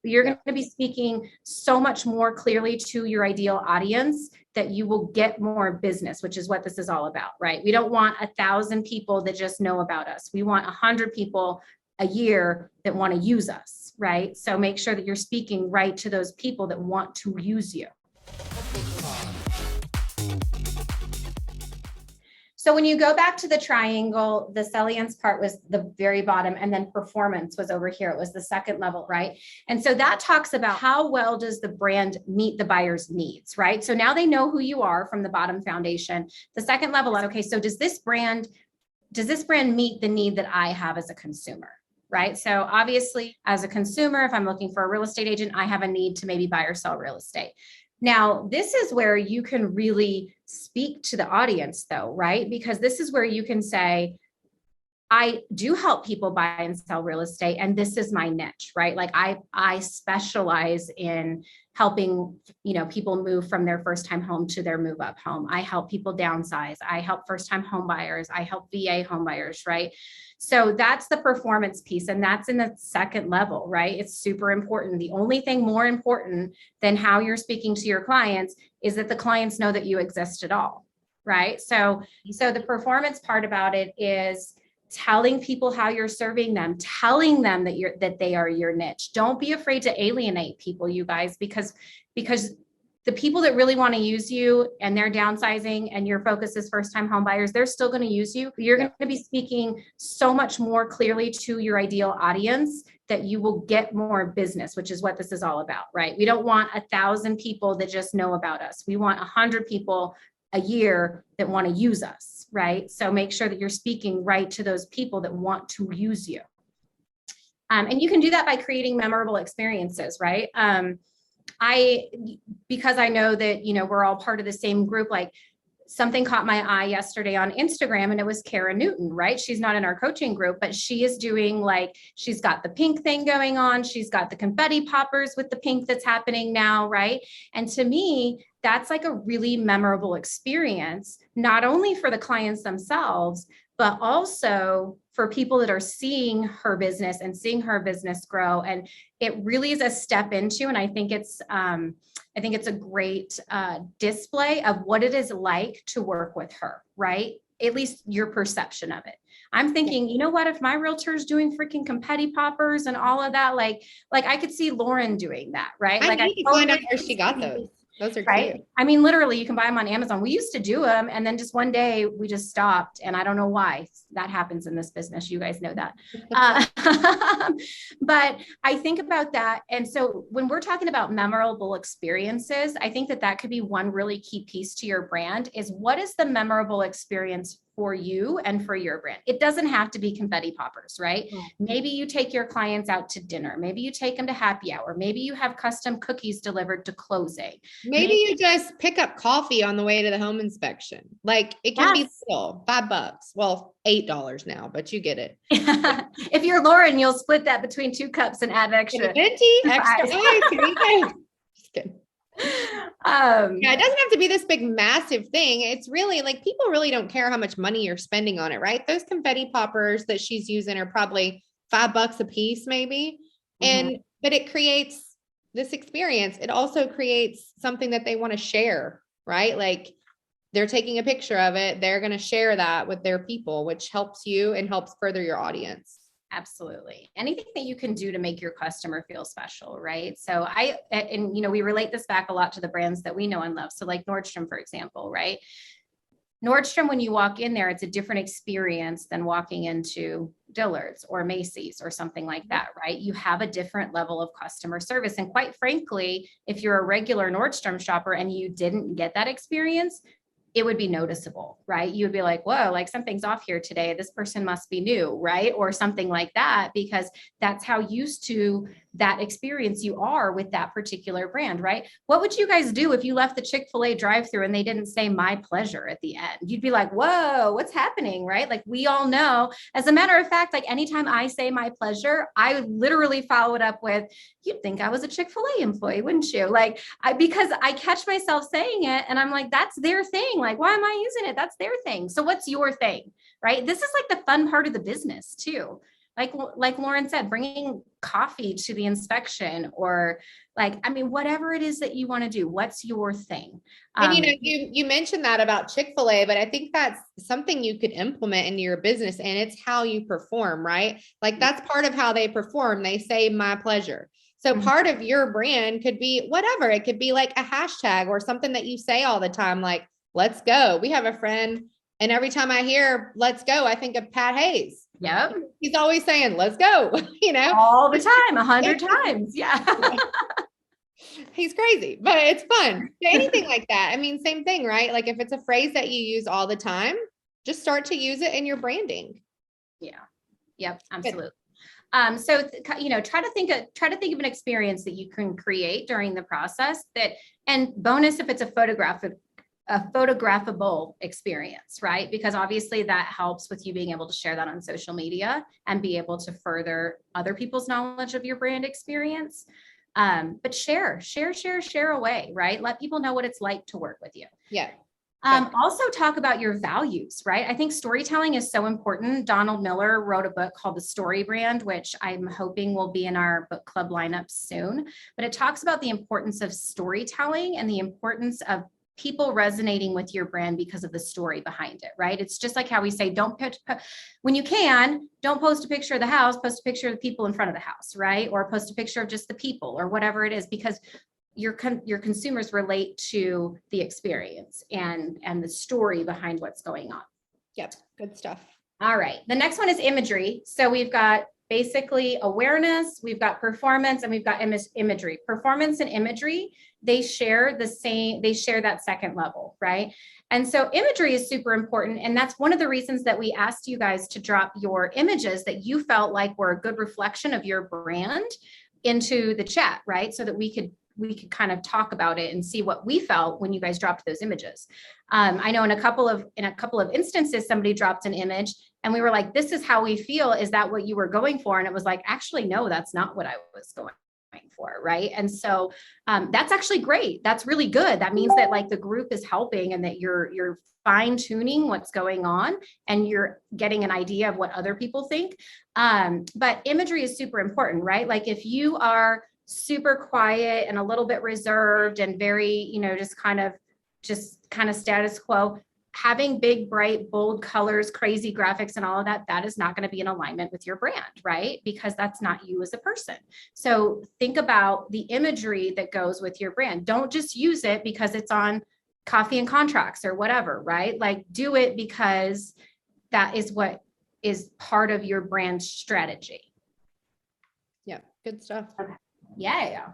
You're going to be speaking so much more clearly to your ideal audience that you will get more business, which is what this is all about, right? We don't want 1,000 people that just know about us. We want 100 people a year that want to use us, right? So make sure that you're speaking right to those people that want to use you. So when you go back to the triangle, the salience part was the very bottom, and then performance was over here. It was the second level, right? And so that talks about how well does the brand meet the buyer's needs, right? So now they know who you are from the bottom foundation. The second level is, okay, so does this brand meet the need that I have as a consumer? Right. So obviously, as a consumer, if I'm looking for a real estate agent, I have a need to maybe buy or sell real estate. Now, this is where you can really speak to the audience, though, right? Because this is where you can say, I do help people buy and sell real estate, and this is my niche, right? Like I specialize in helping, people move from their first time home to their move up home. I help people downsize. I help first time home buyers. I help VA home buyers, right? So that's the performance piece. And that's in the second level, right? It's super important. The only thing more important than how you're speaking to your clients is that the clients know that you exist at all, right? So the performance part about it is telling people how you're serving them, telling them that they are your niche. Don't be afraid to alienate people, you guys, because the people that really want to use you and they're downsizing and your focus is first-time home buyers, they're still going to use you. You're going to be speaking so much more clearly to your ideal audience that you will get more business, which is what this is all about, right? We don't want 1,000 people that just know about us. We want 100 people a year that want to use us, right? So make sure that you're speaking right to those people that want to use you. And you can do that by creating memorable experiences, right? Because I know that, we're all part of the same group, like something caught my eye yesterday on Instagram, and it was Kara Newton, right? She's not in our coaching group, but she is doing she's got the pink thing going on. She's got the confetti poppers with the pink that's happening now, right? And to me, that's like a really memorable experience, not only for the clients themselves, but also for people that are seeing her business and seeing her business grow. And it really is a step into, and I think it's a great display of what it is like to work with her, right? At least your perception of it. I'm thinking, you know what, if my realtor's doing freaking confetti poppers and all of that, like I could see Lauren doing that, right? I need to find out where she got those. Those are right. cute. I mean, literally, you can buy them on Amazon. We used to do them, and then just one day we just stopped, and I don't know why. That happens in this business. You guys know that. But I think about that, and so when we're talking about memorable experiences, I think that could be one really key piece to your brand. Is what is the memorable experience for you and for your brand? It doesn't have to be confetti poppers, right? Maybe you take your clients out to dinner. Maybe you take them to happy hour. Maybe you have custom cookies delivered to closing. Maybe you just pick up coffee on the way to the home inspection. Like it can be little, $5. Well, $8 now, but you get it. If you're Lauren, you'll split that between 2 cups and add extra. Extra. Just kidding. It doesn't have to be this big massive thing. It's really like people really don't care how much money you're spending on it, right? Those confetti poppers that she's using are probably $5 a piece, maybe. But it creates this experience. It also creates something that they want to share, right? Like they're taking a picture of it. They're going to share that with their people, which helps you and helps further your audience. Absolutely. Anything that you can do to make your customer feel special, right? So we relate this back a lot to the brands that we know and love. So like Nordstrom, for example, right? Nordstrom, when you walk in there, it's a different experience than walking into Dillard's or Macy's or something like that, right? You have a different level of customer service. And quite frankly, if you're a regular Nordstrom shopper and you didn't get that experience, it would be noticeable, right? You would be like, whoa, like something's off here today. This person must be new, right? Or something like that, because that's how used to that experience you are with that particular brand, right? What would you guys do if you left the Chick-fil-A drive-thru and they didn't say my pleasure at the end? You'd be like, whoa, what's happening, right? Like we all know, as a matter of fact, like anytime I say my pleasure, I literally follow it up with, you'd think I was a Chick-fil-A employee, wouldn't you? Like, because I catch myself saying it and I'm like, that's their thing. Like, why am I using it? That's their thing. So what's your thing, right? This is like the fun part of the business too. like Lauren said, bringing coffee to the inspection, or like, I mean, whatever it is that you want to do, what's your thing? And you mentioned that about Chick-fil-A, but I think that's something you could implement into your business, and it's how you perform, right? Like that's part of how they perform. They say my pleasure. So part of your brand could be whatever. It could be like a hashtag or something that you say all the time, like, let's go. We have a friend, and every time I hear let's go, I think of Pat Hayes. Yep. He's always saying, let's go, all the time, 100 times. Yeah. He's crazy, but it's fun. Anything like that. I mean, same thing, right? Like if it's a phrase that you use all the time, just start to use it in your branding. Yeah. Yep. Absolutely. So, try to think of an experience that you can create during the process and bonus if it's a photographable experience, right? Because obviously that helps with you being able to share that on social media and be able to further other people's knowledge of your brand experience. But share away, right? Let people know what it's like to work with you. Yeah. Also talk about your values, right? I think storytelling is so important. Donald Miller wrote a book called The Story Brand, which I'm hoping will be in our book club lineup soon. But it talks about the importance of storytelling and the importance of people resonating with your brand because of the story behind it, right? It's just like how we say, when you can, don't post a picture of the house, post a picture of the people in front of the house, right? Or post a picture of just the people or whatever it is, because your consumers relate to the experience and the story behind what's going on. Yep. Good stuff. All right. The next one is imagery. So we've got basically awareness, we've got performance, and we've got imagery. Performance and imagery, they share that second level, right? And so imagery is super important. And that's one of the reasons that we asked you guys to drop your images that you felt like were a good reflection of your brand into the chat, right? So that we could kind of talk about it and see what we felt when you guys dropped those images. I know in a couple of instances, somebody dropped an image and we were like, this is how we feel. Is that what you were going for? And it was like, actually, no, that's not what I was going for. Right. And so that's actually great. That's really good. That means that like the group is helping and that you're fine tuning what's going on and you're getting an idea of what other people think. But imagery is super important, right? Like if you are super quiet and a little bit reserved and very, just kind of status quo, having big, bright, bold colors, crazy graphics and all of that is not going to be in alignment with your brand, right? Because that's not you as a person. So think about the imagery that goes with your brand. Don't just use it because it's on coffee and contracts or whatever, right? Like do it because that is what is part of your brand strategy. Yeah, good stuff. Okay. Yeah.